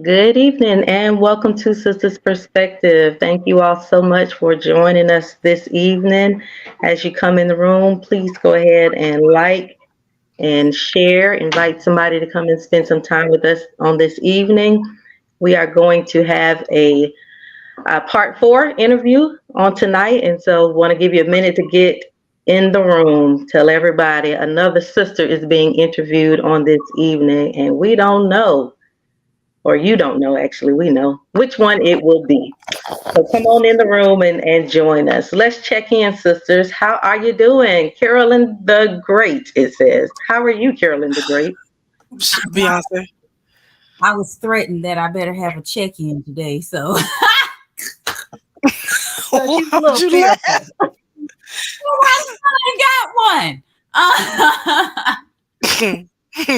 Good evening and welcome to Sisters Perspective. Thank you all so much for joining us this evening. As you come in the room, please go ahead and like and share. Invite somebody to come and spend some time with us on this evening. We are going to have a part four interview on tonight, and so want to give you a minute to get in the room. Tell everybody another sister is being interviewed on this evening, and we don't know or you don't know, actually, we know which one it will be. So come on in the room and join us. Let's check in, sisters. How are you doing? Carolyn the Great, it says. How are you, Carolyn the Great? Beyonce. I was threatened that I better have a check-in today, so So she's a little fearful. I got one.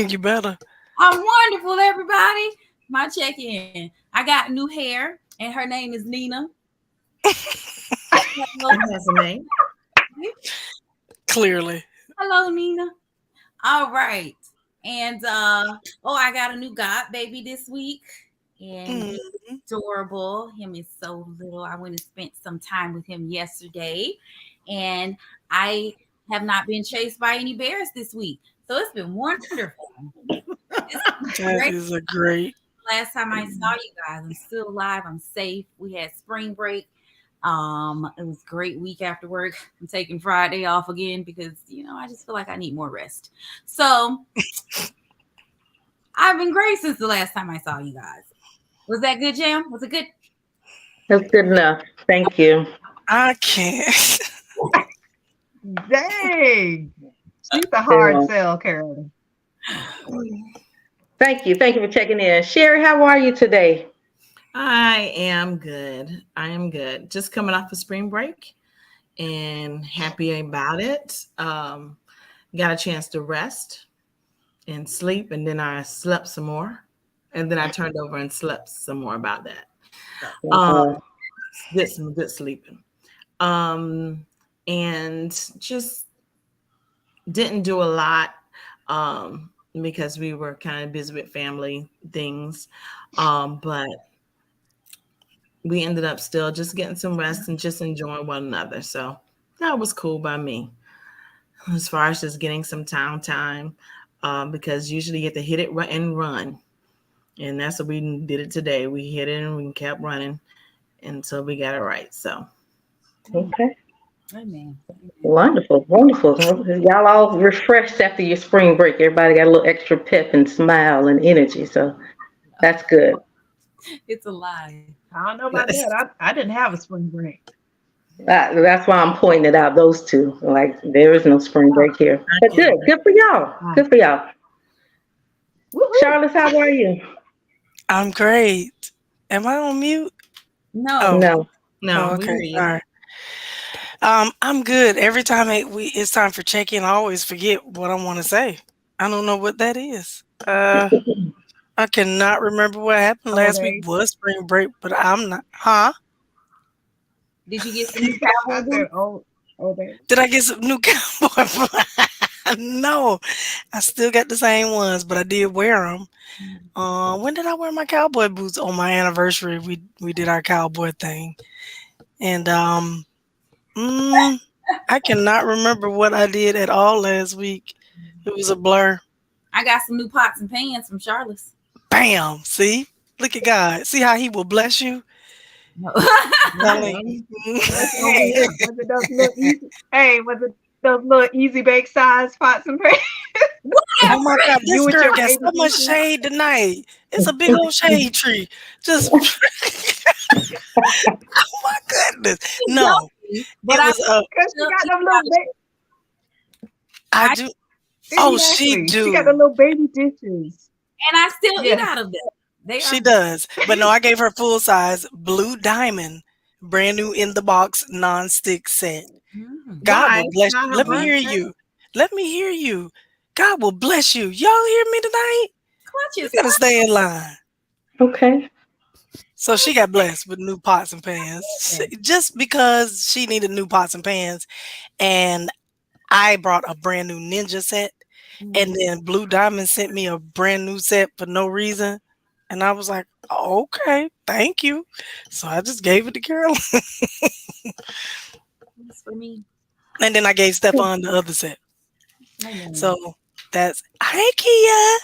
You better. I'm wonderful, everybody. My check-in. I got new hair, and her name is Nina. Has a name. Clearly. Hello, Nina. All right. And I got a new god baby this week. And he's adorable. Him is so little. I went and spent some time with him yesterday. And I have not been chased by any bears this week. So it's been wonderful. That is a great. Last time I saw you guys, I'm still alive. I'm safe. We had spring break. It was a great week after work. I'm taking Friday off again because, I just feel like I need more rest. So I've been great since the last time I saw you guys. Was that good, Jam? Was it good? That's good enough. Thank you. I can't. Dang. She's a hard sell, Carolyn. Thank you. Thank you for checking in. Sherry, how are you today? I am good. Just coming off of spring break and happy about it. Got a chance to rest and sleep, and then I slept some more. And then I turned over and slept some more about that. Some good sleeping. And just didn't do a lot because we were kind of busy with family things. But we ended up still just getting some rest and just enjoying one another. So that was cool by me. As far as just getting some time, because usually you have to hit it and run. And that's what we did it today. We hit it and we kept running until we got it right. So. Okay. Amen. Wonderful. Y'all all refreshed after your spring break. Everybody got a little extra pep and smile and energy. So that's good. It's a lie. I don't know about that. I didn't have a spring break. That's why I'm pointing it out. Those two, like there is no spring break here. But good for y'all. Good for y'all. Charlyce, how are you? I'm great. Am I on mute? No. No. Okay. Sorry. I'm good. Every time it's time for check-in, I always forget what I want to say. I don't know what that is. I cannot remember what happened last week. Was spring break, but I'm not. Huh? Did you get some new cowboy boots? Did I get some new cowboy boots? No, I still got the same ones, but I did wear them. When did I wear my cowboy boots? On my anniversary, we did our cowboy thing, and I cannot remember what I did at all last week. It was a blur. I got some new pots and pans from Charlyce. Bam! See, look at God. See how He will bless you. Was it those little easy bake size pots and pans? Oh my God, this girl got so much shade tonight. It's a big old shade tree. Just oh my goodness. No. But she got them little I do. Oh, she do. She got the little baby dishes. And I still eat out of them. She does. But no, I gave her full size blue diamond, brand new in the box non-stick set. God will bless you. Let me hear you. Let me hear you. God will bless you. Y'all hear me tonight? You gotta stay in line. Okay. So she got blessed with new pots and pans just because she needed new pots and pans. And I brought a brand new ninja set. And then Blue Diamond sent me a brand new set for no reason. And I was like, okay, thank you. So I just gave it to Carolyn. It's for me. And then I gave Stefan the other set. Amen. So that's hey Kia.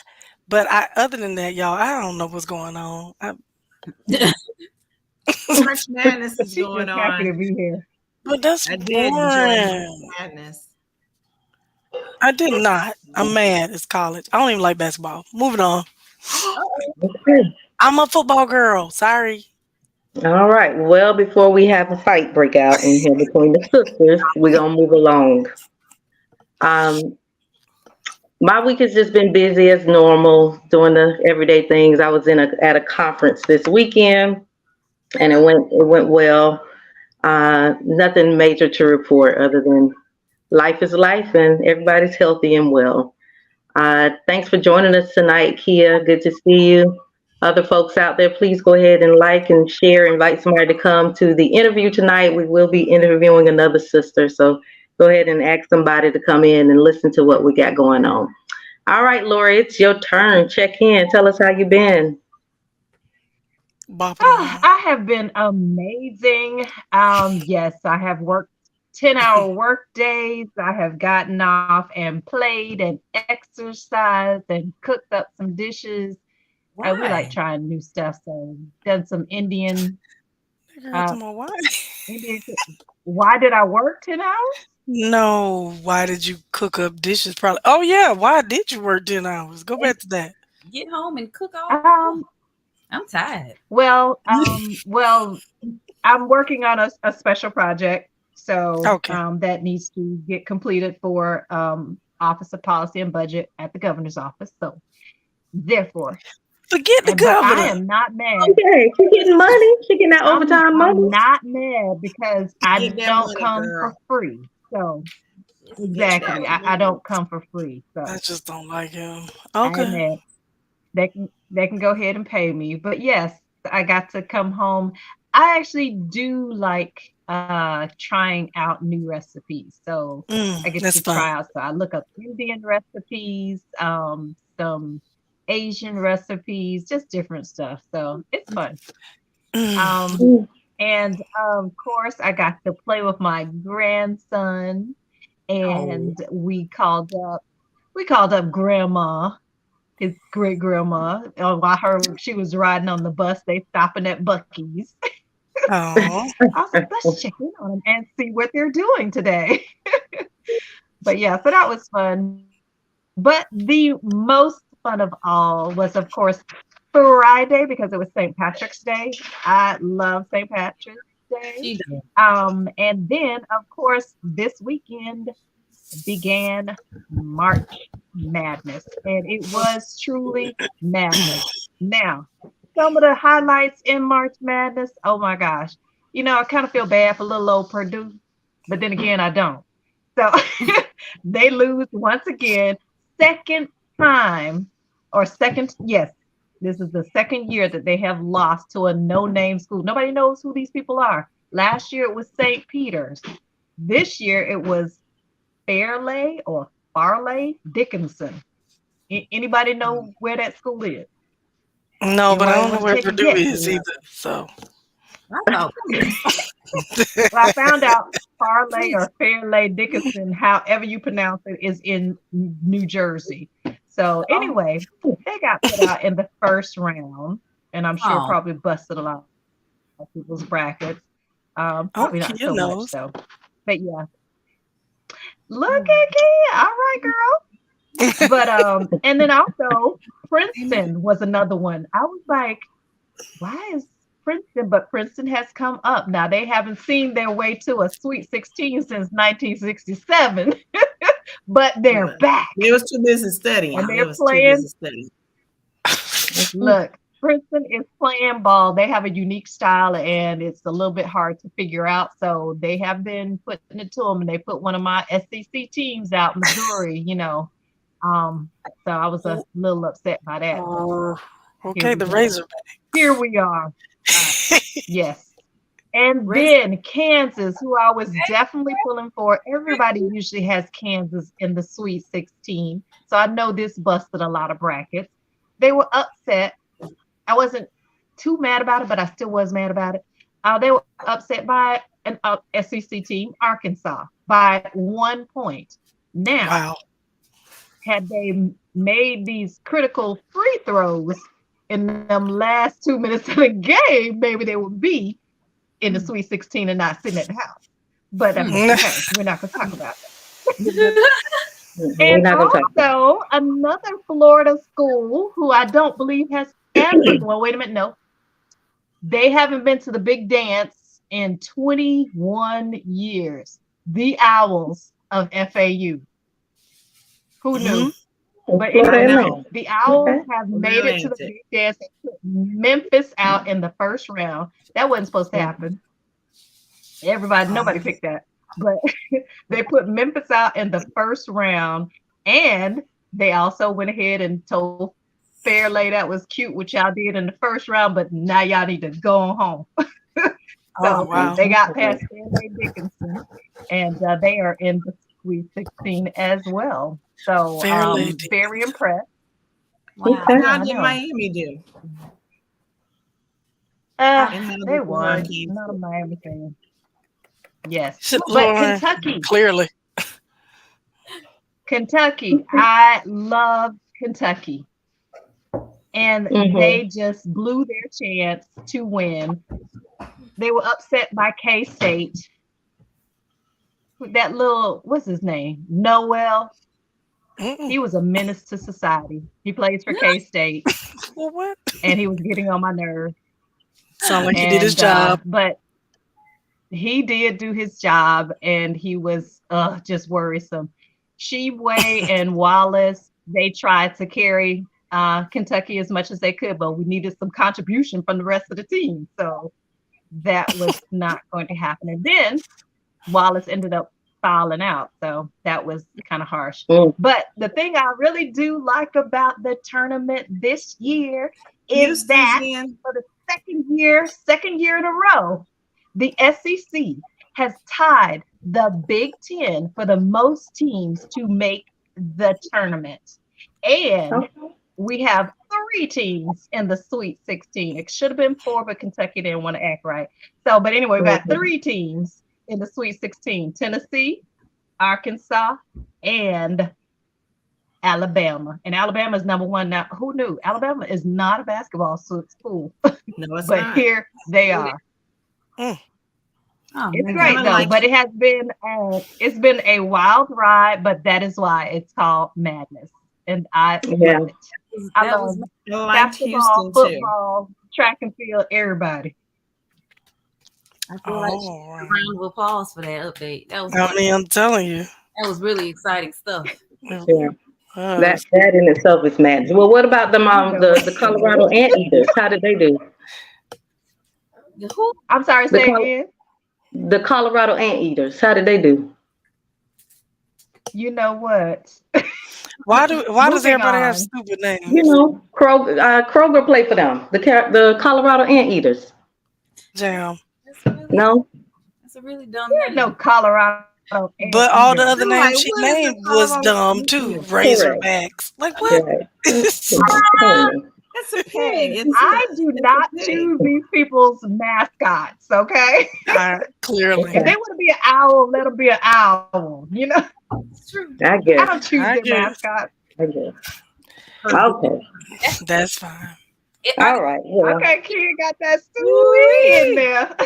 But other than that, y'all, I don't know what's going on. March Madness is She's going just happy to on. be here. But that's I did enjoy March boring. Madness. I did not. I'm mad. It's college. I don't even like basketball. Moving on. Okay. I'm a football girl. Sorry. All right. Well, before we have a fight break out in here between the sisters, we're gonna move along. Um, my week has just been busy as normal, doing the everyday things. I was at a conference this weekend, and it went well. Nothing major to report other than life is life, and everybody's healthy and well. Thanks for joining us tonight, Kia. Good to see you. Other folks out there, please go ahead and like and share. Invite somebody to come to the interview tonight. We will be interviewing another sister, so go ahead and ask somebody to come in and listen to what we got going on. All right, Lori, it's your turn. Check in. Tell us how you been. Bopping Oh, along. I have been amazing. Yes, I have worked 10-hour work days. I have gotten off and played and exercised and cooked up some dishes. We like Why? trying new stuff, so done some Girl, uh to my why? Indian. Why did I work 10 hours? No. Why did you cook up dishes? Probably. Oh yeah. Why did you work 10 hours? Go And back to that. get home and cook all. Um, I'm tired. well, I'm working on a special project, so Okay. that needs to get completed for Office of Policy and Budget at the governor's office. So therefore, Forget the but I governor. am not mad. Okay, she getting money. She getting that overtime I'm money. not mad because I Get that don't money, come for girl. free. So It's Get it's that exactly, I money. don't come for free. I So just don't like him. I am Okay. mad. They can go ahead and pay me. But yes, I got to come home. I actually do like trying out new recipes. So I get That's to fun. try out. So I look up Indian recipes, some Asian recipes, just different stuff. So it's fun. Mm. Um, and of course, I got to play with my grandson, oh and we called up grandma, his great grandma. While she was riding on the bus, they stopping at Bucky's. Oh. I was like, let's check in on them and see what they're doing today. But yeah, so that was fun. But the most fun of all was, of course, Friday because it was St. Patrick's Day. I love St. Patrick's Day. she does. And then, of course, this weekend began March Madness, and it was truly madness. Now, some of the highlights in March Madness, oh my gosh. I kind of feel bad for little old Purdue, but then again, I don't. So they lose once again, second time, or second, yes, this is the second year that they have lost to a no name school. Nobody knows who these people are. Last year it was St. Peter's. This year it was Fairleigh or Farley Dickinson. Anybody know where that school is? No, but I Anybody don't know want to where take a Purdue guess? is either. So. I thought Well, I found out Farley or Fairleigh Dickinson, however you pronounce it, is in New Jersey. So oh, anyway, they got put out in the first round, and I'm sure oh. probably busted a lot of people's brackets. Oh, Probably not Kia so much knows. though. But yeah, look at Kia. All right, girl. But and then also Amen. Princeton was another one. I was like, why is Princeton? But Princeton has come up. Now they haven't seen their way to a Sweet 16 since 1967, but they're But back they was too busy and studying. They they're was too playing. busy studying. Look, Princeton is playing ball. They have a unique style and it's a little bit hard to figure out. So they have been putting it to them, and they put one of my SEC teams out, Missouri. So I was a little upset by that, but here Okay, we the go. Razorback. Here we are. Yes. And Race. then Kansas, who I was definitely pulling for. Everybody usually has Kansas in the Sweet 16. So I know this busted a lot of brackets. They were upset. Well, mad about it, but I still was mad about it. They were upset by an SEC team, Arkansas, by 1 point. Now, wow. had they made these critical free throws in them last 2 minutes of the game, maybe they would be in the Sweet 16 and not sitting at the house. But I mean, hey, we're not going to talk about that. And also, another Florida school who I don't believe has ever, well, wait a minute, no. They haven't been to the big dance in 21 years. The Owls of FAU. Who knew? But anyway, the Owls have made it to the big dance and put Memphis out in the first round. That wasn't supposed to happen. Nobody picked that. But they put Memphis out in the first round, and they also went ahead and told Fairlay that was cute what y'all did in the first round, but now y'all need to go home. They got past Fairlay Dickinson, and they are in the Sweet 16 as well. So very impressed. Wow. How did Miami do? They won. Not a Miami fan. Yes, but Kentucky. Clearly. Kentucky. I love Kentucky. And they just blew their chance to win. They were upset by K-State. That little, what's his name? Noel. He was a menace to society. He plays for K-State. Well, what? And he was getting on my nerves. Sound like he did his job. But he did do his job, and he was just worrisome. Shebway and Wallace, they tried to carry Kentucky as much as they could, but we needed some contribution from the rest of the team. So that was not going to happen. And then Wallace ended up fouling out. So that was kind of harsh. But the thing I really do like about the tournament this year is that for the second year in a row, the SEC has tied the Big Ten for the most teams to make the tournament. And we have 3 teams in the Sweet 16. It should have been 4, but Kentucky didn't want to act right. So, but anyway, we got 3 teams in the Sweet 16. Tennessee, Arkansas, and Alabama. And Alabama is number 1 now. Who knew? Alabama is not a basketball school. No, it's but not. Here they are. It's great though, but it has been it's been a wild ride, but that is why it's called Madness. And I love it. I love basketball, football, track and field, everybody. I feel like a round of applause for that update. That was I'm telling you. That was really exciting stuff. Yeah. That in itself is madness. Well, what about the Colorado Anteaters? How did they do? Who? I'm sorry, say again. The Colorado Anteaters. How did they do? You know what? Why does everybody have stupid names? You know, Kroger played for them. The Colorado Anteaters. Jam. No. That's a really dumb name. No, Colorado. But all the other names she named was dumb too. Razorbacks. Like what? That's a pig. I do not choose these people's mascots, okay? Clearly. If they want to be an owl, let them be an owl. You know? It's true. I guess. I don't choose their mascots. I guess. Okay. That's fine. All right. Well. Okay, kid got that Stewie in there.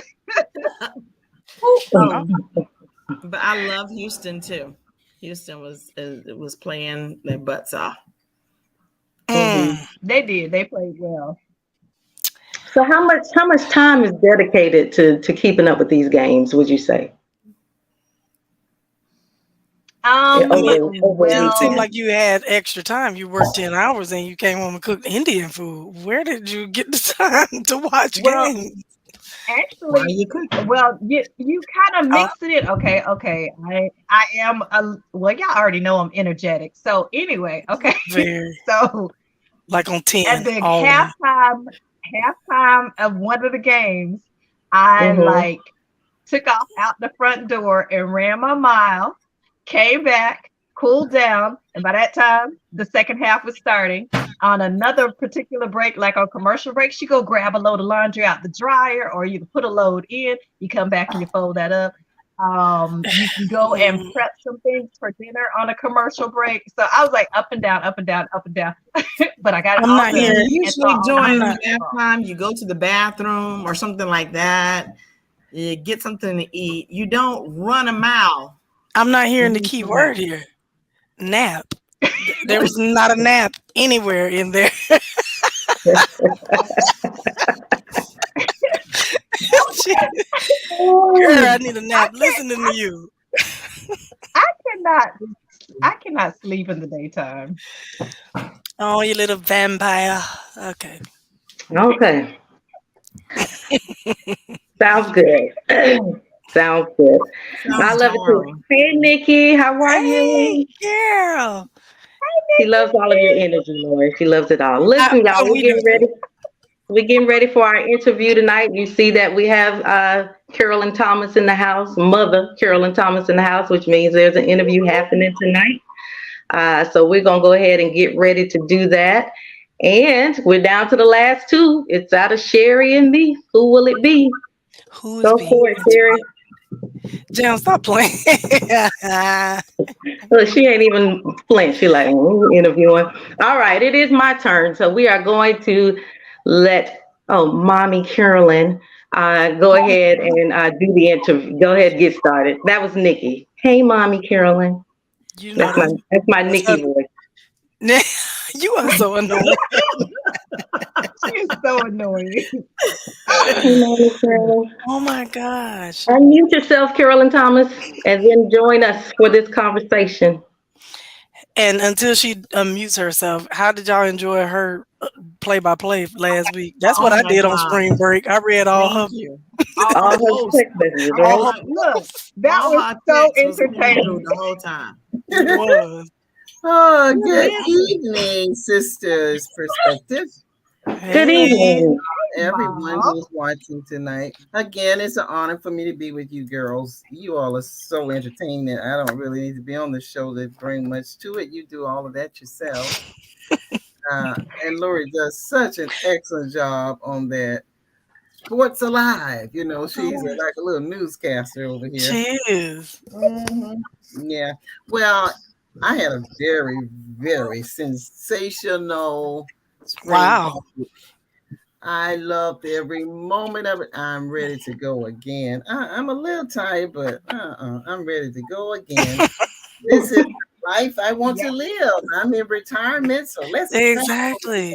But I love Houston too. Houston was playing their butts off. They did. They played well. So how much time is dedicated to keeping up with these games, would you say? It seemed like you had extra time. You worked 10 hours and you came home and cooked Indian food. Where did you get the time to watch games? Actually, you kind of mix it in. Okay. I am y'all already know I'm energetic. So anyway, okay. Very. So like on 10. At the halftime of one of the games, I took off out the front door and ran my mile, came back, cooled down, and by that time the second half was starting. on another particular break, like on commercial break, she go grab a load of laundry out the dryer, or you put a load in, you come back and you fold that up. You can go and prep some things for dinner on a commercial break. So I was like up and down, up and down, up and down. But I got it I'm all not done. here. Usually during nap time, you go to the bathroom or something like that. You get something to eat. You don't run a mile. I'm not hearing the key word here. Nap. There was not a nap anywhere in there. Girl, I need a nap listening to you. I cannot sleep in the daytime. Oh, you little vampire. Okay. Okay. Sounds good. Sounds good. I love it too. Hey, Nikki, how are you? Girl. She loves all of your energy, Lori. She loves it all. Listen, y'all, we're getting ready. We're getting ready for our interview tonight. You see that we have Carolyn Thomas in the house, Mother Carolyn Thomas in the house, which means there's an interview happening tonight. So we're going to go ahead and get ready to do that. And we're down to the last two. It's out of Sherry and me. Who will it be? Who's Go for it, Sherry. Jam, stop playing. Look, she ain't even flinch. She like interviewing. All right, it is my turn. So we are going to let Mommy Carolyn go ahead and do the interview. Go ahead, get started. That was Nikki. Hey, Mommy Carolyn. You know that's my Nikki voice. You are so annoying. She is so annoying. Oh my gosh. Unmute yourself, Carolyn Thomas, and then join us for this conversation. And until she unmutes herself, how did y'all enjoy her play-by-play last week? That's what I did on spring break. I read all her text messages. Look, that was so entertaining the whole time. It was. Oh, good evening, Sisters Perspective. Good evening, everyone who's watching tonight. Again, it's an honor for me to be with you girls. You all are so entertaining. I don't really need to be on the show to bring much to it. You do all of that yourself. And Lori does such an excellent job on that. Sports Alive, you know, she's like a little newscaster over here. She is. Mm-hmm. Yeah. Well, I had a very, very sensational spring. Wow. I loved every moment of it. I'm ready to go again. I'm a little tired, but I'm ready to go again. This is the life I want to live. I'm in retirement, so let's have fun.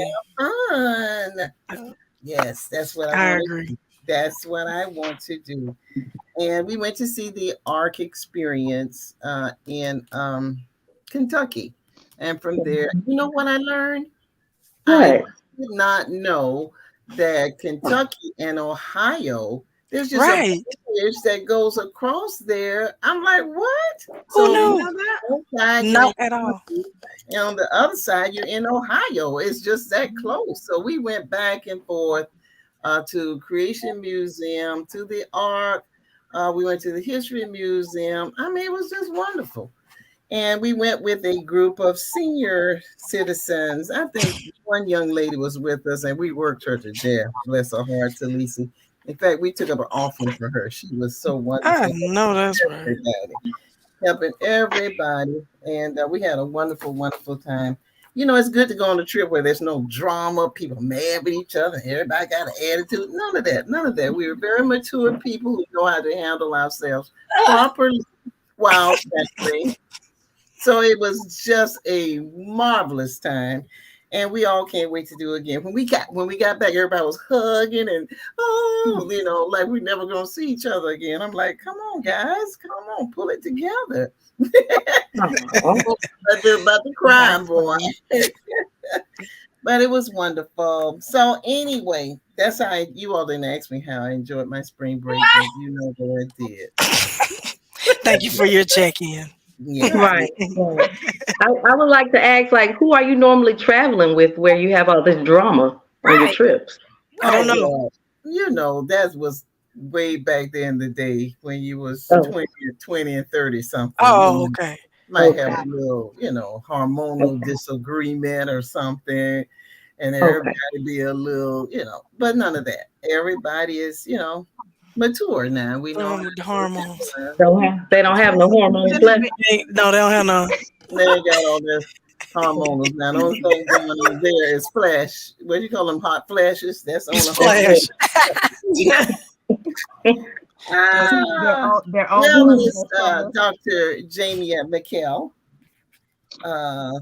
Yes, that's what I agree. Do. That's what I want to do. And we went to see the ARC experience in Kentucky. And from there, you know what I learned? What? I did not know that Kentucky and Ohio, there's just a bridge that goes across there. I'm like, what? Who knew? Not at all. And on the other side, you're in Ohio. It's just that close. So we went back and forth to Creation Museum, to the ARC. We went to the History Museum. I mean, it was just wonderful. And we went with a group of senior citizens. I think one young lady was with us, and we worked her to death. Bless her heart, Talisa. In fact, we took up an offering for her. She was so wonderful. I know that's right. Helping everybody. And we had a wonderful, wonderful time. You know, it's good to go on a trip where there's no drama, people mad with each other, everybody got an attitude. None of that. None of that. We were very mature people who know how to handle ourselves properly while that So it was just a marvelous time, and we all can't wait to do it again. When we got back, everybody was hugging and you know, like we're never gonna see each other again. I'm like, come on, guys, come on, pull it together. about the crime, boy. But it was wonderful. So anyway, that's how you all didn't ask me how I enjoyed my spring break, but you know that I did. Thank you for your check-in. Yeah. Right. I would like to ask, like, who are you normally traveling with where you have all this drama on your trips? I don't know. You know, that was way back then the day when you was 20 and 30 something. Oh, okay. Might have a little, you know, hormonal disagreement or something. and Okay. everybody be a little, but none of that. Everybody is, mature now. We know The hormones. They don't have no hormones left. No, they don't have no. they ain't got all this hormones now. The only thing going on there is flash. What do you call them? Hot flashes. That's on the Flash. They're all well, Dr. Jamie McKell,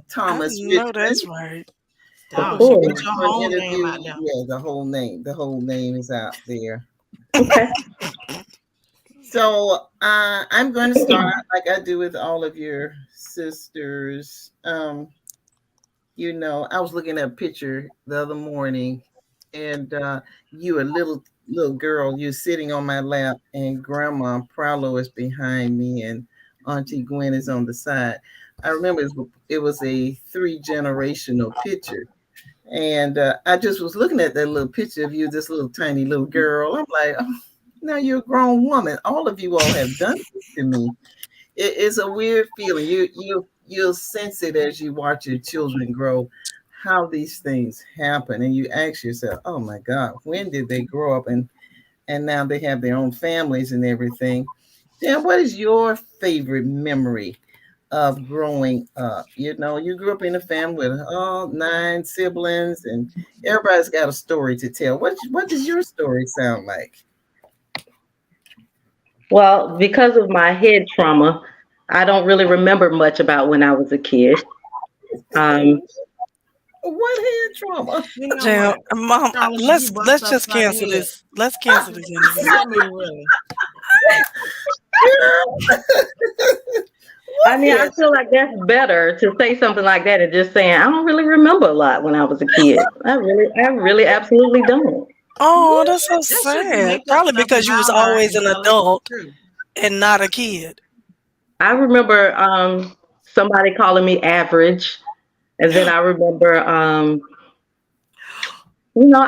Thomas I know Richmond. that's right. Oh, Cool. she put your whole name out there. Yeah, the whole name. The whole name is out there. Okay. So I'm going to start like I do with all of your sisters. I was looking at a picture the other morning, and you a little girl, you sitting on my lap, and Grandma Prowlo is behind me, and Auntie Gwen is on the side. I remember it was a 3-generational picture. And I just was looking at that little picture of you, this little tiny little girl. I'm like, oh, now you're a grown woman. All of you all have done this to me. It's a weird feeling. You'll sense it as you watch your children grow, how these things happen. And you ask yourself, oh my God, when did they grow up? And now they have their own families and everything. Dan, what is your favorite memory of growing up? You grew up in a family with all 9 siblings, and everybody's got a story to tell. What does your story sound like? Well, because of my head trauma, I don't really remember much about when I was a kid. What head trauma? Mom, let's just cancel this. Let's cancel this interview. I mean, I feel like that's better to say something like that and just saying I don't really remember a lot when I was a kid. I really absolutely don't. Oh, that's so sad. Probably because you was always an adult and not a kid. I remember somebody calling me average, and then I remember I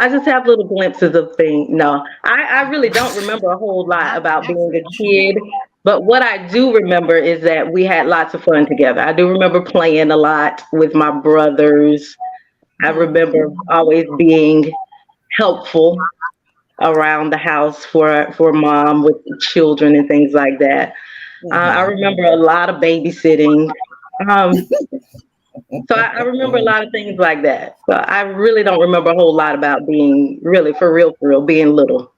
just have little glimpses of things. No, I really don't remember a whole lot about being a kid. But what I do remember is that we had lots of fun together. I do remember playing a lot with my brothers. I remember always being helpful around the house for Mom with the children and things like that. I remember a lot of babysitting. So I remember a lot of things like that. So I really don't remember a whole lot about being really, for real, being little.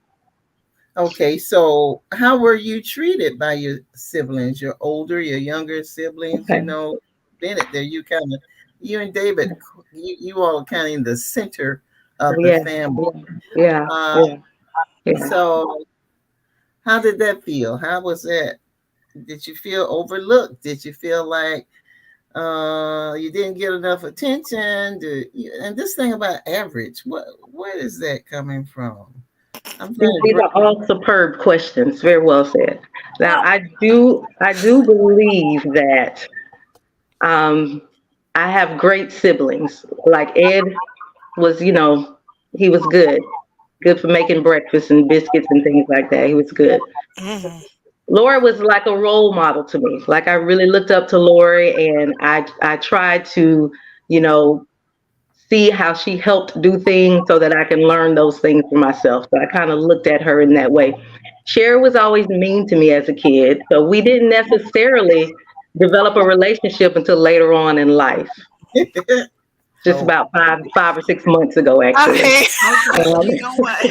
Okay, so how were you treated by your siblings? Your younger siblings? Okay. Bennett, there you and David, you all kind of in the center of the family. Yeah. So how did that feel? How was that? Did you feel overlooked? Did you feel like you didn't get enough attention? And this thing about average, where is that coming from? These are all superb questions. Very well said. Now, I do believe that I have great siblings. Like Ed was, he was good for making breakfast and biscuits and things like that. He was good. Mm-hmm. Laura was like a role model to me. Like I really looked up to Lori, and I tried to, see how she helped do things so that I can learn those things for myself. So I kind of looked at her in that way. Sherry was always mean to me as a kid, so we didn't necessarily develop a relationship until later on in life. Just about 5 or 6 months ago, actually. Okay. You know what?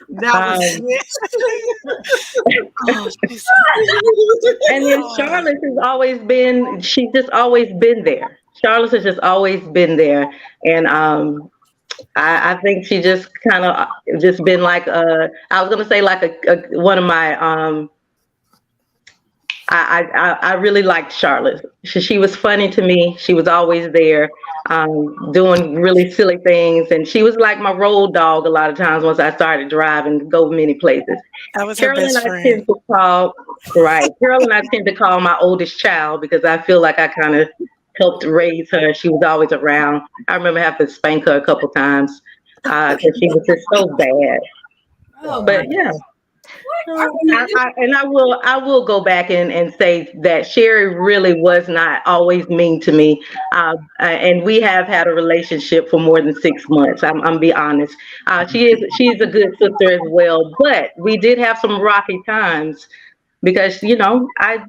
That was And then Charlyce has always been, she's just always been there. Charlyce has just always been there. And I think she just kind of just been like, I was going to say like one of my, I really liked Charlyce. She was funny to me. She was always there, doing really silly things, and she was like my road dog a lot of times once I started driving, go many places. That was her best friend. Carolyn, I tend to call my oldest child because I feel like I kind of helped raise her. She was always around. I remember having to spank her a couple times because she was just so bad. But yeah. I will go back and say that Sherry really was not always mean to me, and we have had a relationship for more than 6 months. I'm be honest. She's a good sister as well, but we did have some rocky times because I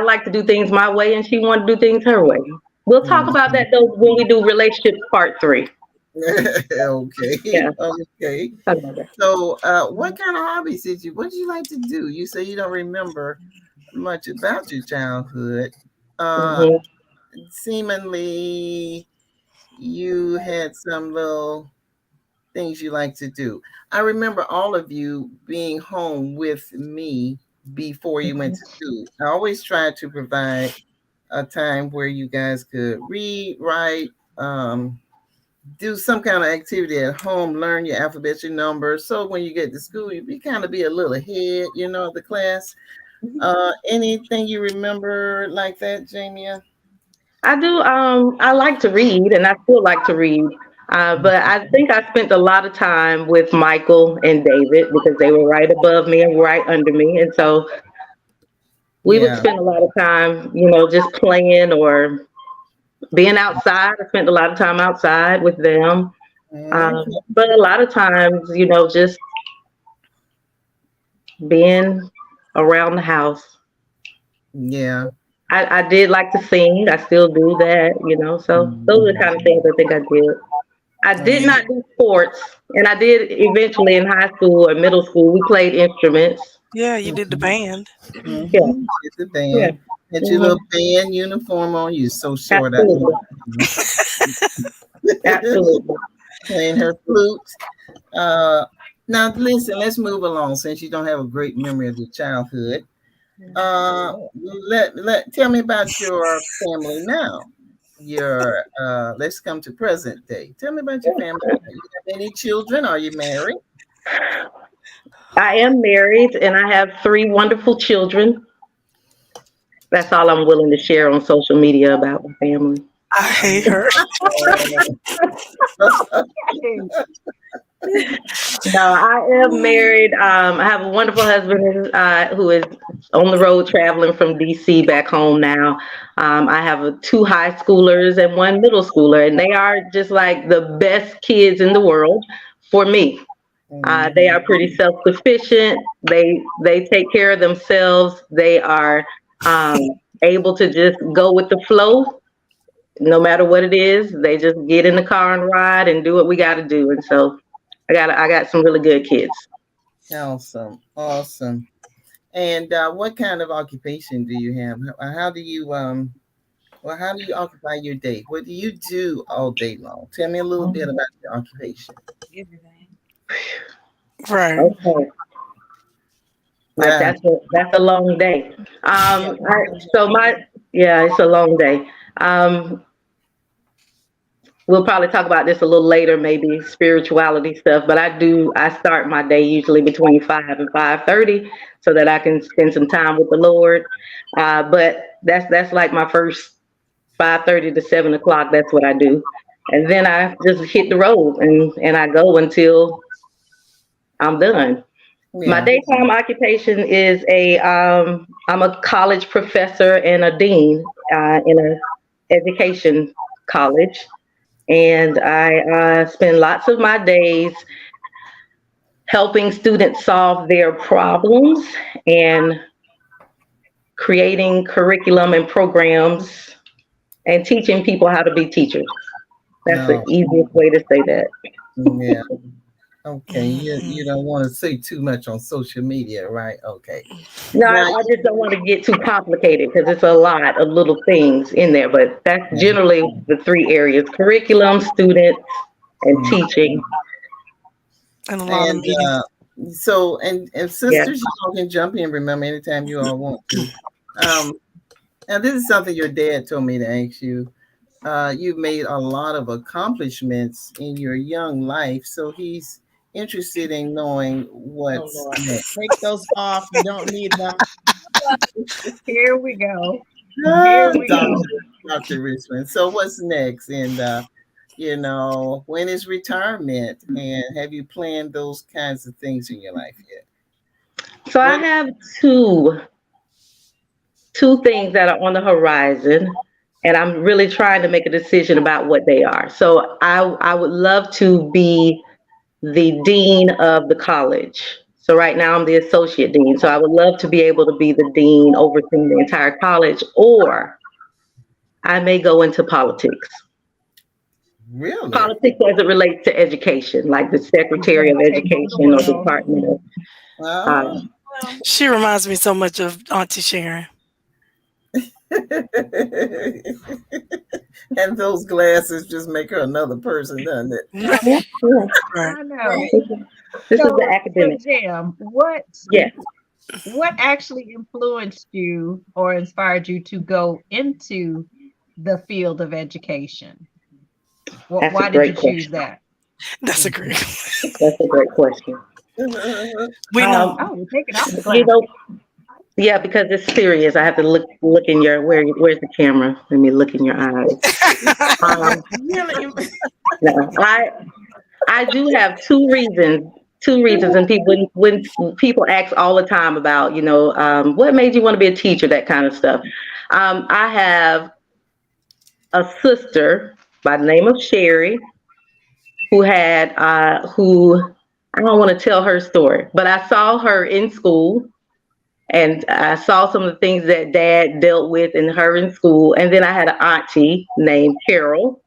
like to do things my way, and she wanted to do things her way. We'll talk about that though when we do relationships part 3. Okay. Yeah. Okay. So, what kind of hobbies what did you like to do? You say you don't remember much about your childhood. Seemingly, you had some little things you like to do. I remember all of you being home with me before you went to school. I always tried to provide a time where you guys could read, write, do some kind of activity at home, learn your alphabet, your numbers. So when you get to school, you be a little ahead, of the class. Anything you remember like that, Jamia? I do. I like to read, and I still like to read. But I think I spent a lot of time with Michael and David because they were right above me and right under me, and so we would spend a lot of time, just playing or being outside. I spent a lot of time outside with them. But a lot of times, just being around the house. Yeah. I did like to sing. I still do that, so those are the kind of things I think I did. I did not do sports, and I did eventually in high school or middle school. We played instruments. Yeah, you did the band. Yeah. Did the band. Yeah. Had your little band uniform on. You so short. Absolutely. Absolutely. Playing her flute. Now listen, let's move along since you don't have a great memory of your childhood. Tell me about your family now. Let's come to present day. Tell me about your family. Do you have any children? Are you married? I am married, and I have 3 wonderful children. That's all I'm willing to share on social media about my family. I hate her. No, I am married. I have a wonderful husband who is on the road traveling from DC back home now. I have 2 high schoolers and 1 middle schooler, and they are just like the best kids in the world for me. They are pretty self-sufficient. They take care of themselves. They are able to just go with the flow, no matter what it is. They just get in the car and ride and do what we got to do. And so I got some really good kids. Awesome. And what kind of occupation do you have? How do you occupy your day? What do you do all day long? Tell me a little bit about your occupation. Right. Okay. Like that's a long day. It's a long day. We'll probably talk about this a little later, maybe spirituality stuff. But I start my day usually between 5 and 5:30, so that I can spend some time with the Lord. But that's like my first 5:30 to 7 o'clock. That's what I do, and then I just hit the road and I go until I'm done. Yeah. My daytime occupation is I'm a college professor and a dean in an education college. And I spend lots of my days helping students solve their problems and creating curriculum and programs and teaching people how to be teachers. That's the easiest way to say that. Yeah. Okay. You don't want to say too much on social media, right? Okay. No, I just don't want to get too complicated because it's a lot of little things in there. But that's generally the 3 areas: curriculum, students, and teaching. And a lot of meetings. So, and sisters, you all can jump in, remember, anytime you all want to. Now, this is something your dad told me to ask you. You've made a lot of accomplishments in your young life. So he's interested in knowing what's next. Take those off. You don't need them. Here we go. Here we go. Dr. Richmond. So what's next? And when is retirement, and have you planned those kinds of things in your life yet? So I have two things that are on the horizon, and I'm really trying to make a decision about what they are. So I would love to be the dean of the college. So right now I'm the associate dean. So I would love to be able to be the dean overseeing the entire college, or I may go into politics. Really? Politics as it relates to education, like the Secretary of Education or Department of. Oh. She reminds me so much of Auntie Sharon. And those glasses just make her another person, doesn't it? Right. I know. This is the academic. Jam, Yes. what actually influenced you or inspired you to go into the field of education? That's Why a did great you choose question. that? That's a great. That's a great question. We know. Oh, we're taking off the You glasses. know, yeah, because it's serious. I have to look in your where's the camera? Let me look in your eyes. No, I do have two reasons. Two reasons, and people when people ask all the time about what made you want to be a teacher, that kind of stuff. I have a sister by the name of Sherry who I don't want to tell her story, but I saw her in school. And I saw some of the things that Dad dealt with in her in school. And then I had an auntie named Carol.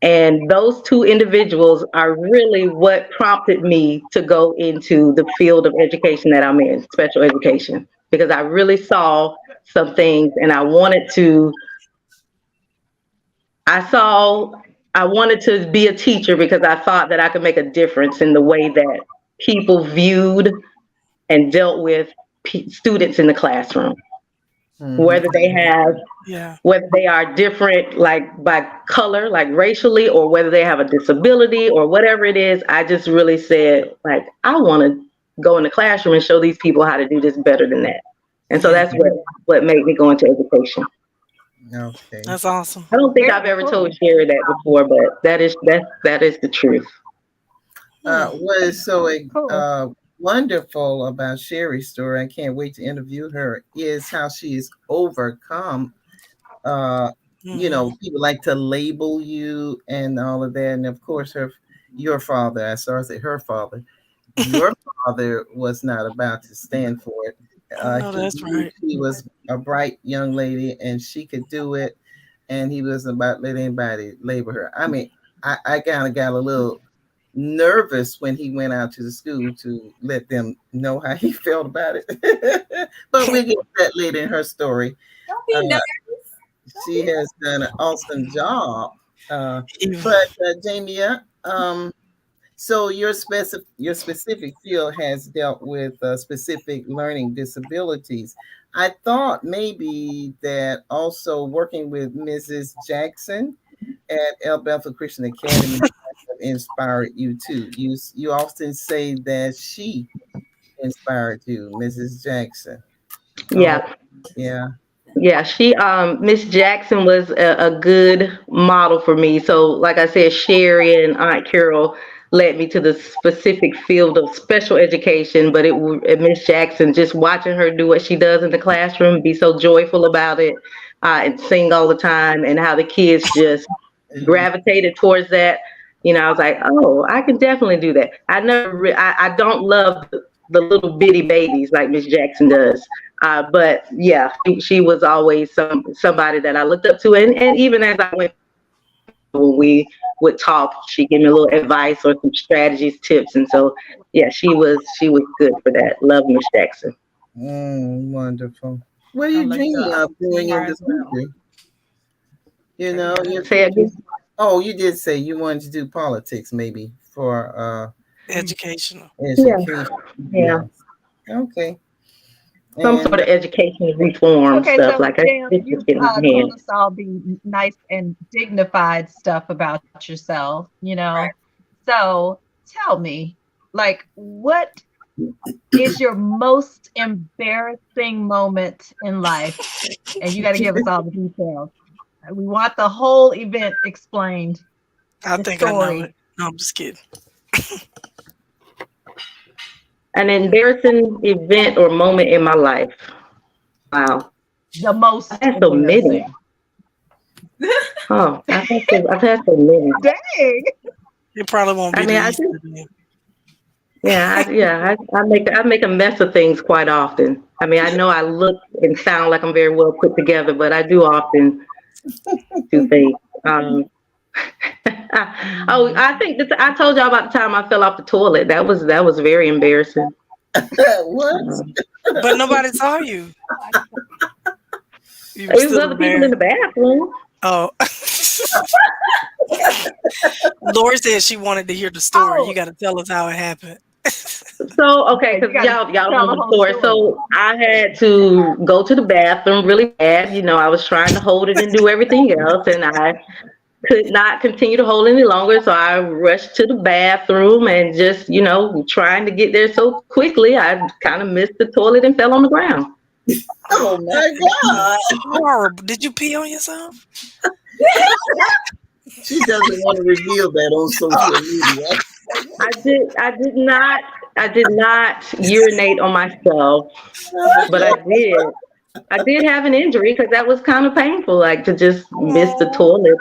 And those two individuals are really what prompted me to go into the field of education that I'm in, special education, because I really saw some things and I wanted to be a teacher because I thought that I could make a difference in the way that people viewed and dealt with students in the classroom, whether they are different, like by color, like racially, or whether they have a disability or whatever it is. I just really said, like, I want to go in the classroom and show these people how to do this better than that. And so that's what made me go into education. Okay, that's awesome. I don't think I've ever told Sherry that before, but that is the truth. What is so wonderful about Sherry's story, I can't wait to interview her, is how she's overcome. People like to label you and all of that, and of course your father, I started to say her father, your father was not about to stand for it. That's right. She was a bright young lady and she could do it, and he wasn't about letting anybody label her. I mean, I kind of got a little nervous when he went out to the school to let them know how he felt about it. But we'll get to that later in her story. Don't be nervous. She has done an awesome job. Jamia, so your specific field has dealt with specific learning disabilities. I thought maybe that also working with Mrs. Jackson at El Bethel Christian Academy inspired you too. You often say that she inspired you, Mrs. Jackson. Yeah. Yeah, she Miss Jackson was a good model for me. So like I said, Sherry and Aunt Carol led me to the specific field of special education, but Miss Jackson, just watching her do what she does in the classroom, be so joyful about it, and sing all the time, and how the kids just gravitated towards that. I was like, oh, I can definitely do that. I don't love the little bitty babies like Miss Jackson does. But yeah, she was always somebody that I looked up to. And even as I went, when we would talk, she'd give me a little advice or some strategies, tips. And so, yeah, she was good for that. Love Miss Jackson. Wonderful. What are you dreaming of doing in this future? You did say you wanted to do politics, maybe for educational. Yeah. Okay. Some sort of education reform stuff. So like you told us all the nice and dignified stuff about yourself, Right. So tell me, like, what is your most embarrassing moment in life? And you got to give us all the details. We want the whole event explained. I the think I know story. it. No, I'm just kidding. An embarrassing event or moment in my life. Wow. The I've most had so many. embarrassing. Oh, I've had so many. Dang. It probably won't I be mean, I least. just, I make a mess of things quite often. I mean, I know I look and sound like I'm very well put together, but I do often do things. Oh, I think I told y'all about the time I fell off the toilet. That was very embarrassing. What? Um, But nobody saw you. You were it was still other people in embarrassed. the bathroom. Oh. Lori said she wanted to hear the story. You Oh, got to tell us how it happened. So okay, yeah, you because gotta y'all tell know the the whole story. story. So I had to go to the bathroom really bad. I was trying to hold it and do everything else, and I could not continue to hold any longer. So I rushed to the bathroom and just, trying to get there so quickly, I kind of missed the toilet and fell on the ground. Oh my God. Horrible. Did you pee on yourself? She doesn't want to reveal that on social media. I did not urinate on myself, but I did have an injury because that was kind of painful, like to just miss the Oh, toilet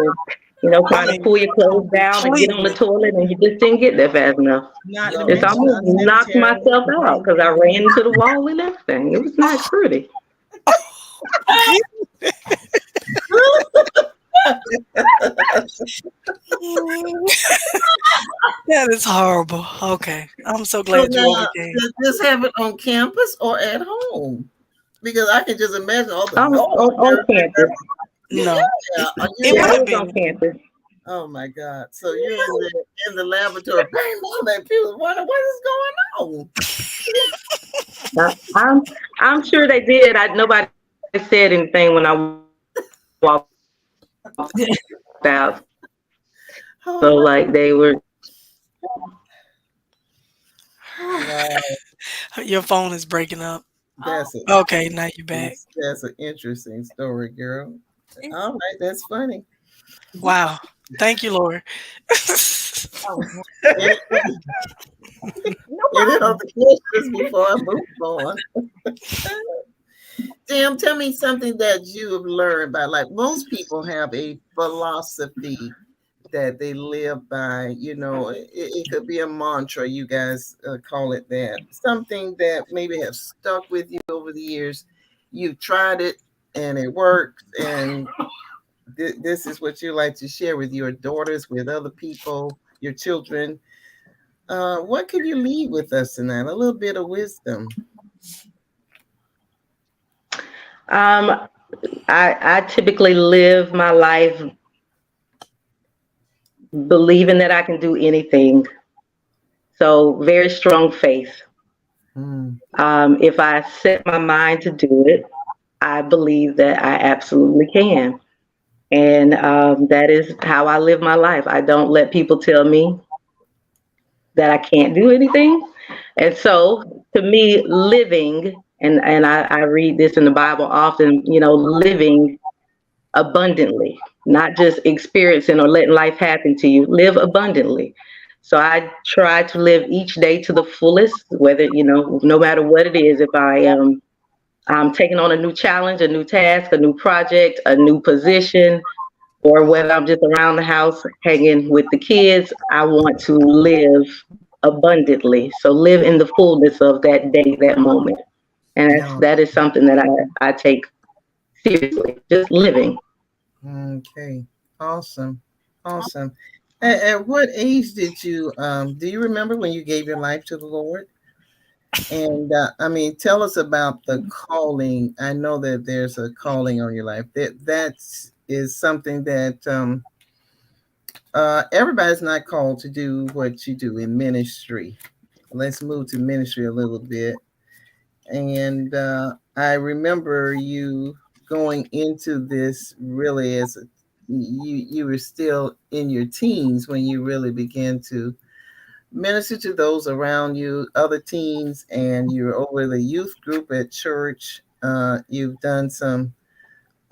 and I trying to mean, pull your clothes down and get on the completely. toilet and you just didn't get there fast enough. Not to No, It's mention almost not knocked sanitary. myself out because I ran into the wall and everything. It was not pretty. That is horrible. Okay. I'm so So glad you now, overcame. does this happen on campus or at home? Because I can just imagine all the On, noise. on campus. No. Yeah, are you It Yeah, would it have was on been. campus. Oh my God! So you're in the laboratory, bang, bang, that people wonder what is going on. Now, I'm sure they did. Nobody said anything when I walked out. Oh So my! like they were. Wow, Your phone is breaking up. that's a Okay, now you're back. that's an interesting story, girl. it's, All right, that's funny. Wow. Thank you, Lori. oh, Any, No any problem. other questions before I move on? Tim, tell me something that you have learned by. Like most people have a philosophy that they live by. It could be a mantra. You guys call it that. Something that maybe have stuck with you over the years. You've tried it and it works, and this is what you like to share with your daughters, with other people, your children. What can you leave with us tonight? A little bit of wisdom. Um, I typically live my life believing that I can do anything. So very strong faith. Mm, If I set my mind to do it, I believe that I absolutely can. And that is how I live my life. I don't let people tell me that I can't do anything. And so to me, living, and I read this in the Bible often, living abundantly, not just experiencing or letting life happen to you, live abundantly. So I try to live each day to the fullest, whether, no matter what it is, if I am taking on a new challenge, a new task, a new project, a new position, or whether I'm just around the house hanging with the kids, I want to live abundantly. So live in the fullness of that day, that moment. And no. that is something that I take seriously, just living. Okay. Awesome. Awesome. At what age did you do you remember when you gave your life to the Lord? And I mean, tell us about the calling. I know that there's a calling on your life. That is something that everybody's not called to do what you do in ministry. Let's move to ministry a little bit. And I remember you going into this really as you were still in your teens when you really began to minister to those around you, other teens, and you're over the youth group at church. You've done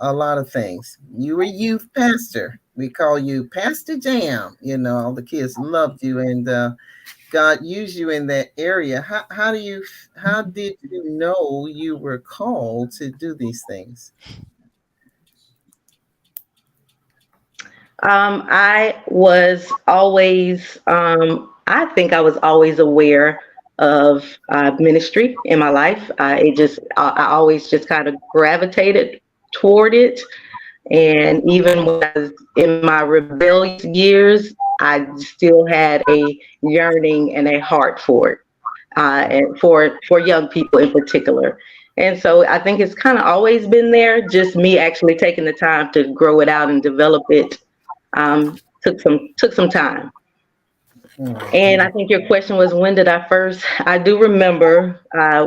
a lot of things. You were youth pastor we call you Pastor Jam. You know, all the kids loved you, and God used you in that area. How did you know you were called to do these things? I was always, I think I was always aware of ministry in my life. I always just kind of gravitated toward it. And even when I was in my rebellious years, I still had a yearning and a heart for it, and for young people in particular. And so I think it's kind of always been there. Just me actually taking the time to grow it out and develop it took some time. And I think your question was, when did I first? I do remember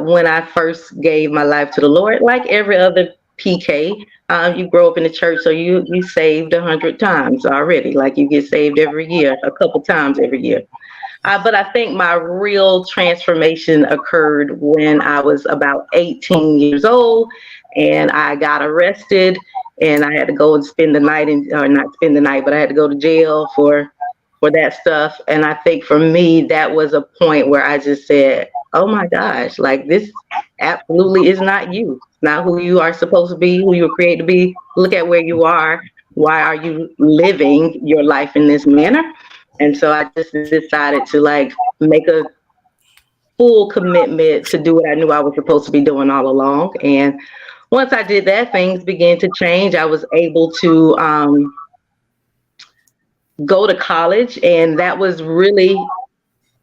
when I first gave my life to the Lord. Like every other PK, you grow up in the church, so you saved 100 times already. Like you get saved every year, a couple times every year. But I think my real transformation occurred when I was about 18 years old, and I got arrested, and I had to go and spend the night or not spend the night, but I had to go to jail for that stuff. And I think for me, that was a point where I just said, oh my gosh, like this absolutely is not you. It's not who you are supposed to be, who you were created to be. Look at where you are. Why are you living your life in this manner? And so I just decided to like make a full commitment to do what I knew I was supposed to be doing all along. And once I did that, things began to change. I was able to go to college, and that was really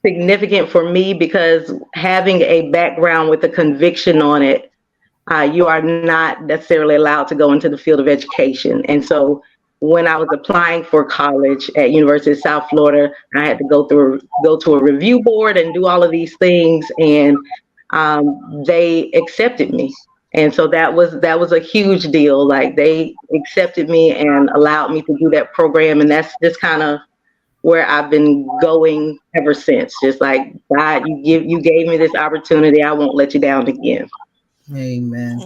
significant for me because having a background with a conviction on it, you are not necessarily allowed to go into the field of education. And so when I was applying for college at University of South Florida, I had to go to a review board and do all of these things, and they accepted me. And so that was a huge deal. Like they accepted me and allowed me to do that program, and that's just kind of where I've been going ever since. Just like, God, you gave me this opportunity. I won't let you down again. Amen.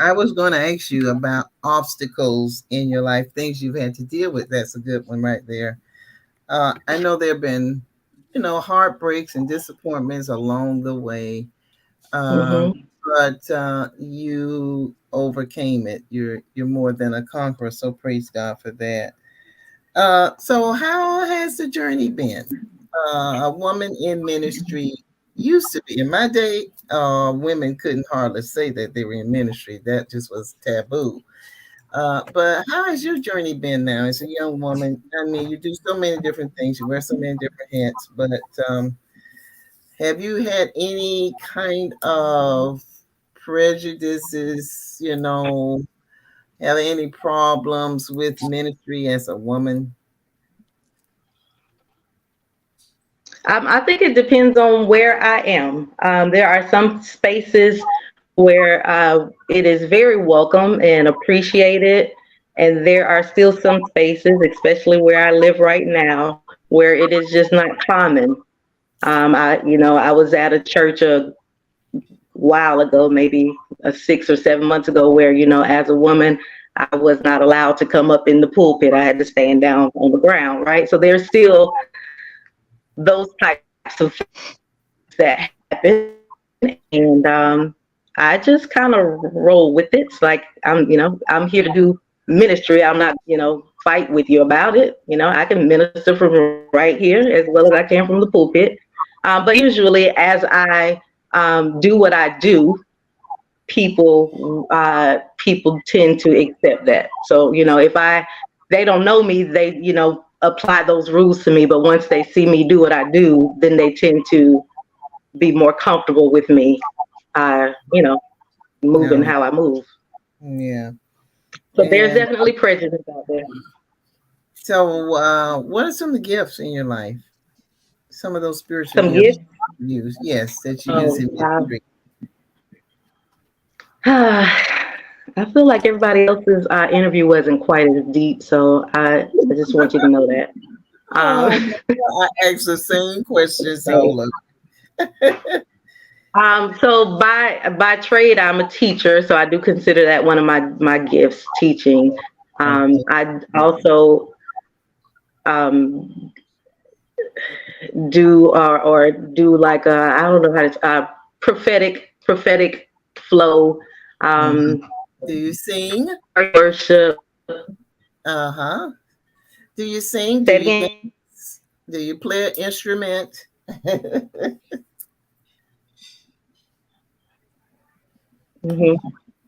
I was going to ask you about obstacles in your life, things you've had to deal with. That's a good one right there. I know there have been, heartbreaks and disappointments along the way, but you overcame it. You're more than a conqueror. So praise God for that. So how has the journey been? A woman in ministry used to be, in my day, women couldn't hardly say that they were in ministry. That just was taboo. But how has your journey been now as a young woman? I mean, you do so many different things. You wear so many different hats. But have you had any kind of prejudices, have any problems with ministry as a woman? I think it depends on where I am. There are some spaces where it is very welcome and appreciated, and there are still some spaces, especially where I live right now, where it is just not common. I was at a church a while ago, maybe 6 or 7 months ago, where as a woman, I was not allowed to come up in the pulpit. I had to stand down on the ground, right? So there's still those types of things that happen, and I just kind of roll with it. It's like I'm here to do ministry. I'm not fight with you about it. I can minister from right here as well as I can from the pulpit. But usually, as I do what I do, people tend to accept that. So if they don't know me, they apply those rules to me, but once they see me do what I do, then they tend to be more comfortable with me, moving how I move. Yeah. So there's definitely prejudice out there. So what are some of the gifts in your life? Some of those spiritual gifts you use, that you use in ministry. I feel like everybody else's interview wasn't quite as deep, so I just want you to know that. I asked the same question, so so by trade, I'm a teacher, so I do consider that one of my gifts, teaching. I also do or do like I don't know how to prophetic flow, Do you sing? worship. Uh-huh. Do you sing? Do Say it you again. dance? Do you play an instrument?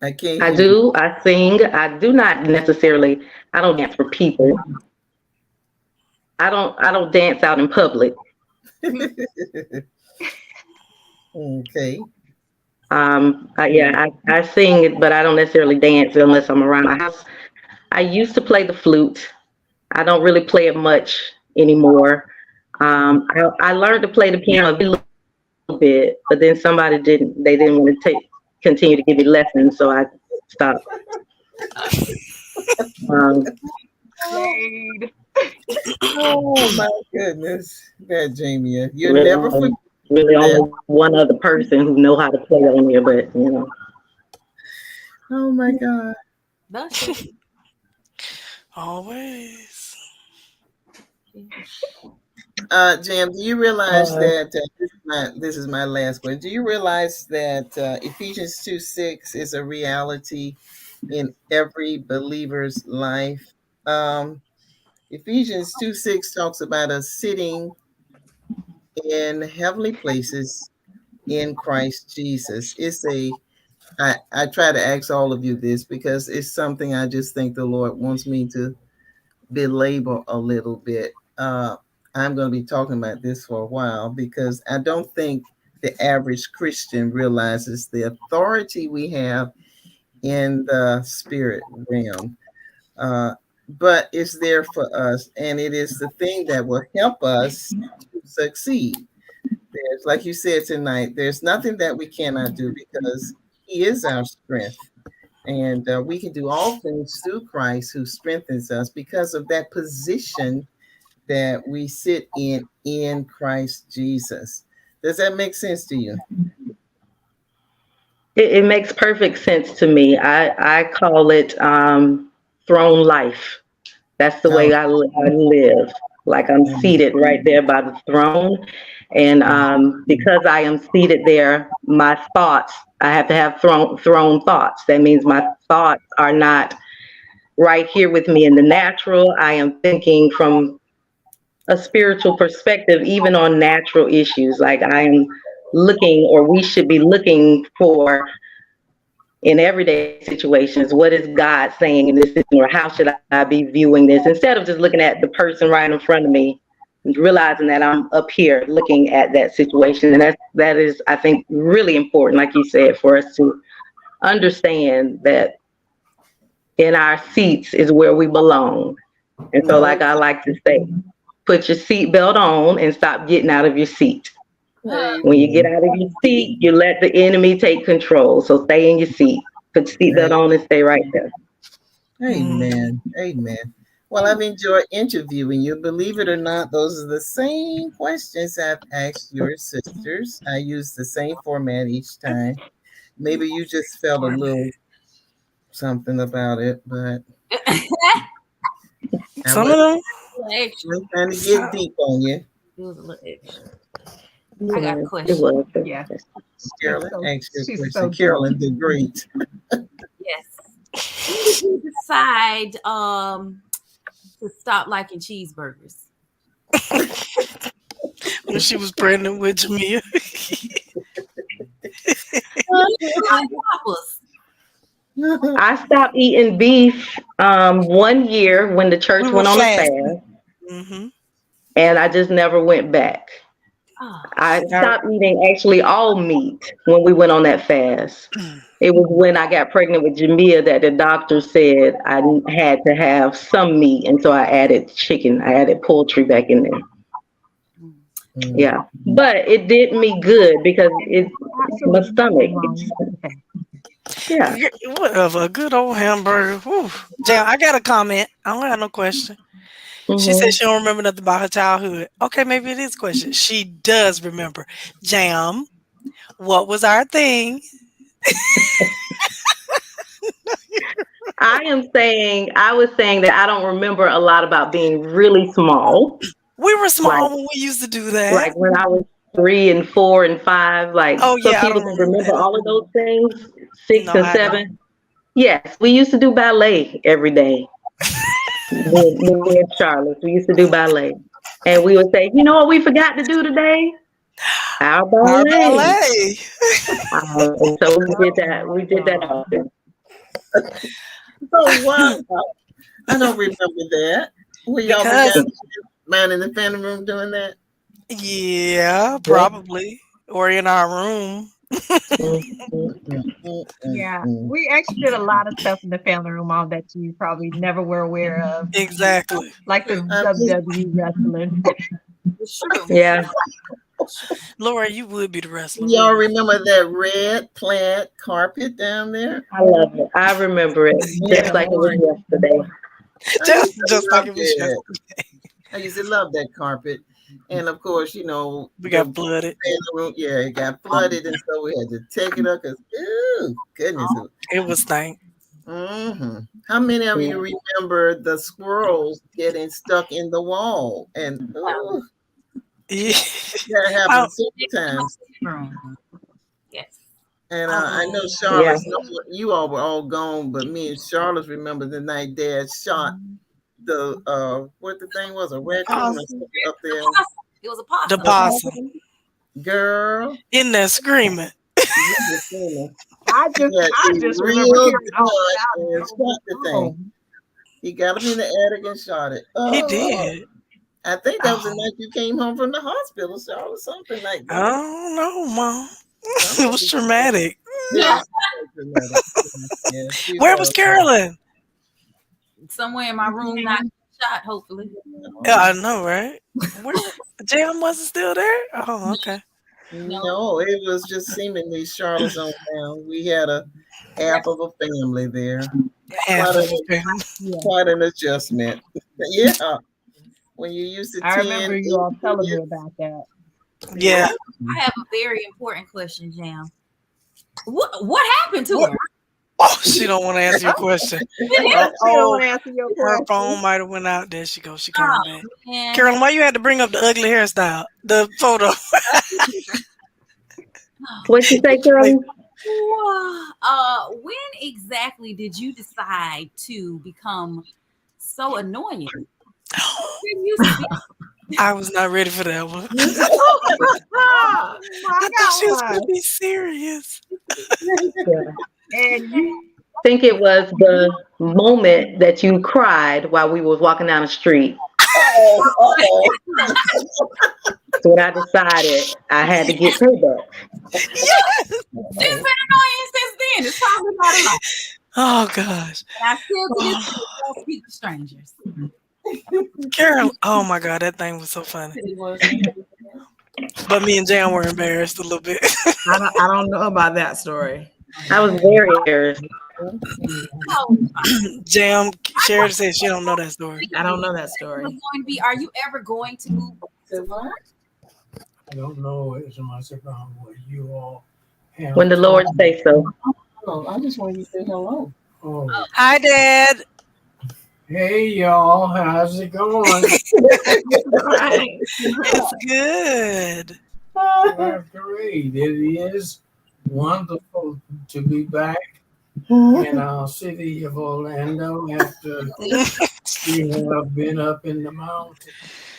I can't I hear you. do. I sing. I do not necessarily. I don't dance for people. I don't dance out in public. Okay. I sing it, but I don't necessarily dance unless I'm around my house. I used to play the flute. I don't really play it much anymore. I learned to play the piano a little bit, but then somebody didn't. They didn't want to continue to give me lessons, so I stopped. Um, Oh my goodness. That Jamie, you'll really, never forget really that. only one other person who know how to play on here, but you know. Oh my God. That's Always. Jam, do you realize that this is my last one? Do you realize that Ephesians 2:6 is a reality in every believer's life? Ephesians 2:6 talks about us sitting in heavenly places in Christ Jesus. I try to ask all of you this because it's something I just think the Lord wants me to belabor a little bit. I'm going to be talking about this for a while because I don't think the average Christian realizes the authority we have in the spirit realm. But it's there for us, and it is the thing that will help us to succeed. There's, like you said tonight, there's nothing that we cannot do because He is our strength. And we can do all things through Christ who strengthens us because of that position that we sit in Christ Jesus. Does that make sense to you? It makes perfect sense to me. I call it throne life. That's the way I live. Like I'm seated right there by the throne. And because I am seated there, my thoughts, I have to have throne thoughts. That means my thoughts are not right here with me in the natural. I am thinking from a spiritual perspective, even on natural issues. Like I am looking, or we should be looking for in everyday situations, what is God saying in this situation, or how should I be viewing this, instead of just looking at the person right in front of me, realizing that I'm up here looking at that situation. And that is, I think, really important, like you said, for us to understand that in our seats is where we belong. And so, like I like to say, put your seatbelt on and stop getting out of your seat. When you get out of your seat, you let the enemy take control. So stay in your seat. Put your seatbelt on and stay right there. Amen. Amen. Well, I've enjoyed interviewing you. Believe it or not, those are the same questions I've asked your sisters. I use the same format each time. Maybe you just felt a little something about it, but some of them I'm trying to get deep on you. It was a little extra. I got a question. It was. Yeah. Carolyn, So, ask your she's question. so Carolyn did great. Yes. When did you decide to stop liking cheeseburgers? when she was pregnant with Jamia. I stopped eating beef 1 year when the church went on a fast, and I just never went back. I stopped eating actually all meat when we went on that fast. It was when I got pregnant with Jamia that the doctor said I had to have some meat, and so I added chicken. I added poultry back in there. Yeah, but it did me good because it's my stomach. Yeah, whatever. Good old hamburger. Whew. Jam, I got a comment. I don't have no question. She said she don't remember nothing about her childhood. Okay, maybe it is a question. She does remember. Jam, what was our thing? I was saying that I don't remember a lot about being really small. We were small Like, when we used to do that. like when I was 3 and 4 and 5. Like Oh some yeah, I people don't can remember remember that. all of those things. 6 No, and I don't. 7. Yes, we used to do ballet every day. Me and Charlotte, we used to do ballet, and we would say, "You know what we forgot to do today? Our Our ballet." ballet. And so we did that. We did that often. Oh wow! I don't remember that. Were y'all Because man in the family room doing that? yeah, probably. Or in our room. Yeah, we actually did a lot of stuff in the family room, all that you probably never were aware of, Exactly. like the WWE wrestling. It's true. Yeah. Laura, you would be the wrestler. Y'all wouldn't remember that red plaid carpet down there? I love it. I remember it just like it was yesterday. you? Just like it was it. yesterday. I used to love that carpet. And of course, you know, We got flooded. room, yeah, it got flooded, and so we had to take it up because, ooh, goodness. It was stank. How many of you remember the squirrels getting stuck in the wall? And ooh, Yeah. that happened several times. Yes. And I know Charlyce, you all were all gone, but me and Charlyce remember the night Dad shot the what the thing was, a raccoon or something up there. It was a possum. The possum. Girl. In there screaming. I just remember hearing all about it. He got him in the attic and shot it. Oh, he did. I think that was the night you came home from the hospital, Charlotte, something like that. I don't know, Mom. It was traumatic. Yeah. Where was Carolyn? Somewhere in my room, not shot, hopefully. Yeah, I know, right? Where? Jam wasn't still there? Oh, okay. No, it was just seemingly Charlotte's own town. We had a half of a family there. Quite an adjustment. Yeah. When you used to I remember you all telling me about that. Yeah. I have a very important question, Jam. What happened to her? Oh, she don't want to answer your question. Her phone might have went out. There she goes. She coming back. Man. Carolyn, why you had to bring up the ugly hairstyle? The photo. What'd you say, Carolyn? When exactly did you decide to become so annoying? I was not ready for that one. I thought she was going to be serious. And I think it was the moment that you cried while we was walking down the street. So when I decided I had to get payback. Yes. It's been annoying since then. It's probably not a lot. Oh gosh. And I still to this day don't speak to strangers. Carol, oh my God, that thing was so funny. But me and Jam were embarrassed a little bit. I don't know about that story. I was very embarrassed. Jam, Sherry said she don't know that story. I don't know that story. Are you ever going to move to what? I don't know as much about what you all have. When the Lord say so. Oh, I just wanted you to say hello. Oh. Hi, Dad. Hey, y'all. How's it going? It's good. Well, great. It is wonderful to be back in our city of Orlando after we have been up in the mountains.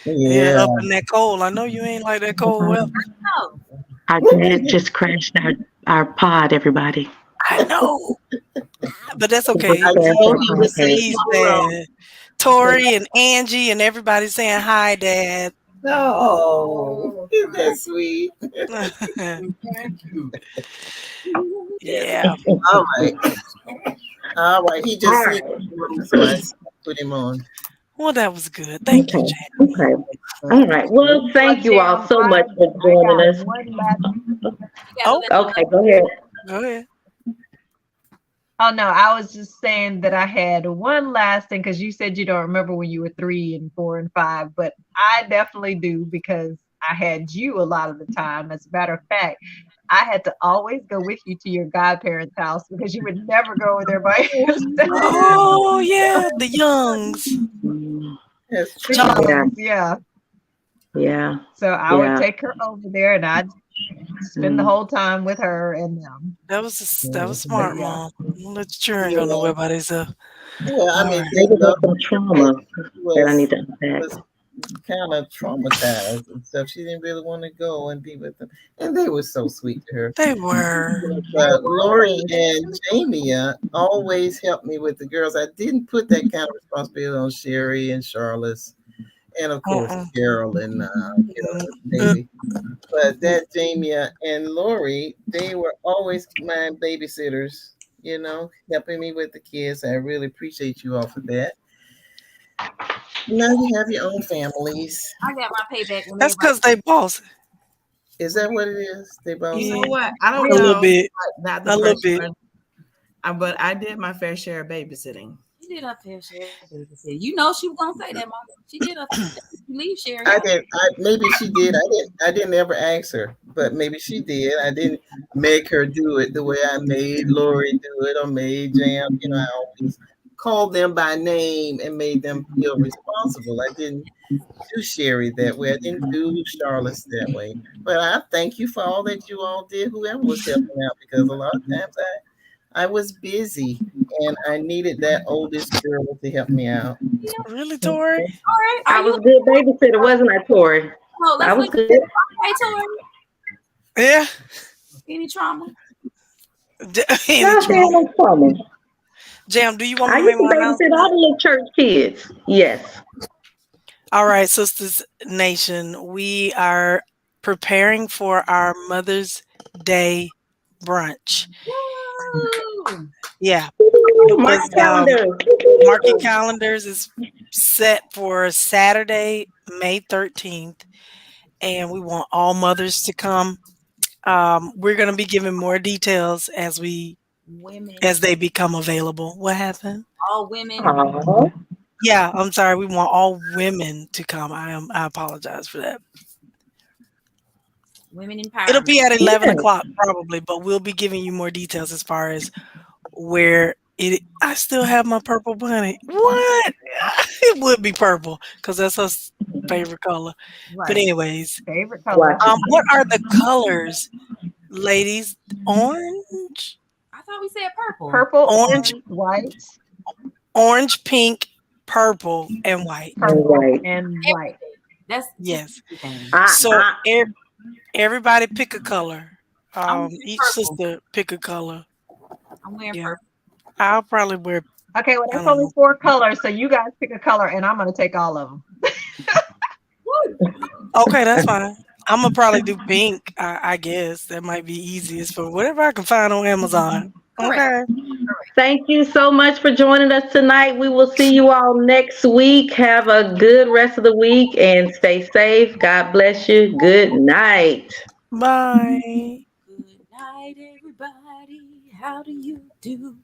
Yeah, up in that cold. I know you ain't like that cold weather. Our dad just crashed our pod, everybody. I know. But that's okay. He's there. Tori and Angie and everybody saying hi, Dad. Oh, isn't that sweet? Thank you. Yeah. All right. All right. He just so I put him on. Well, that was good. Thank you, Jan. Okay. All right. Well, thank you all so much for joining us. Okay, go ahead. Go ahead. Oh no, I was just saying that I had one last thing because you said you don't remember when you were 3 and 4 and 5, but I definitely do because I had you a lot of the time. As a matter of fact, I had to always go with you to your godparents' house because you would never go over there by yourself. Oh yeah, the Youngs. That's The true. Youngs, yeah. Yeah. So I would take her over there and I'd spend the Mm. whole time with her and them. That was smart, Yeah. Mom. Don't let your children go nowhere by themselves. Well, I All mean, right. they Maybe there's loved some her, but trauma she that I was need to unpack. was kind of traumatized and stuff. She didn't really want to go and be with them, and they were so sweet to her. They were. But Lori and Jamie always helped me with the girls. I didn't put that kind of responsibility on Sherry and Charlotte, and of course Uh-uh. Carolyn, Mm, baby. But that Jamie and Lori, they were always my babysitters. Helping me with the kids. I really appreciate you all for that. Now you have your own families. I got my payback when That's everybody. because they boss. Is that what it is? They both. You Yeah, know what? I don't a little know. bit. Not the A little first bit. one, but I did my fair share of babysitting. She did her fair share. You know she was gonna say that, Mom. She did her fair share. You leave Sherry. I did. Maybe she did. I didn't ever ask her, but maybe she did. I didn't make her do it the way I made Lori do it or made Jam. I always called them by name and made them feel responsible. I didn't do Sherry that way. I didn't do Charlotte that way. But I thank you for all that you all did. Whoever was helping out, because a lot of times I was busy and I needed that oldest girl to help me out. Really, Tori? All right. I Are was you? a good babysitter, wasn't I, Tori? No, I let's was look. good. Hey, Tori. Yeah. Any trauma? Any Not saying trauma? no trauma. Jam, do you want me I to make used to my babysit all announcement? the little church kids. Yes. All right, Sisters Nation, we are preparing for our Mother's Day brunch. Woo! Yeah, it Mark was calendar. mark your calendars is set for Saturday, May 13th, and we want all mothers to come. We're going to be giving more details as Women, they become available. What happened? all women. Aw. Yeah, I'm sorry. We want all women to come. I apologize for that. Women It'll empowerment. be at 11 Yeah. o'clock probably, but we'll be giving you more details as far as where it. I still have my purple bunny. What? It would be purple because that's her favorite color. But Right. anyways, Favorite color. Watch it. what are the colors, ladies? Orange, I thought we said purple. Purple, orange, orange, white, orange, pink, purple, and white. purple, Right. and white. That's Yes. everything. So I, everybody pick a color. I'm wearing Each purple. sister pick a color. I'm wearing Yeah. purple. I'll probably wear. Okay, well, I that's don't only know. 4 colors, so you guys pick a color, and I'm gonna take all of them. Woo! Okay, that's fine. I'm gonna probably do pink. I guess that might be easiest for whatever I can find on Amazon. Correct. Okay. thank you so much for joining us tonight. We will see you all next week. Have a good rest of the week and stay safe. God bless you. Good night. Bye. Good night, everybody. How do you do?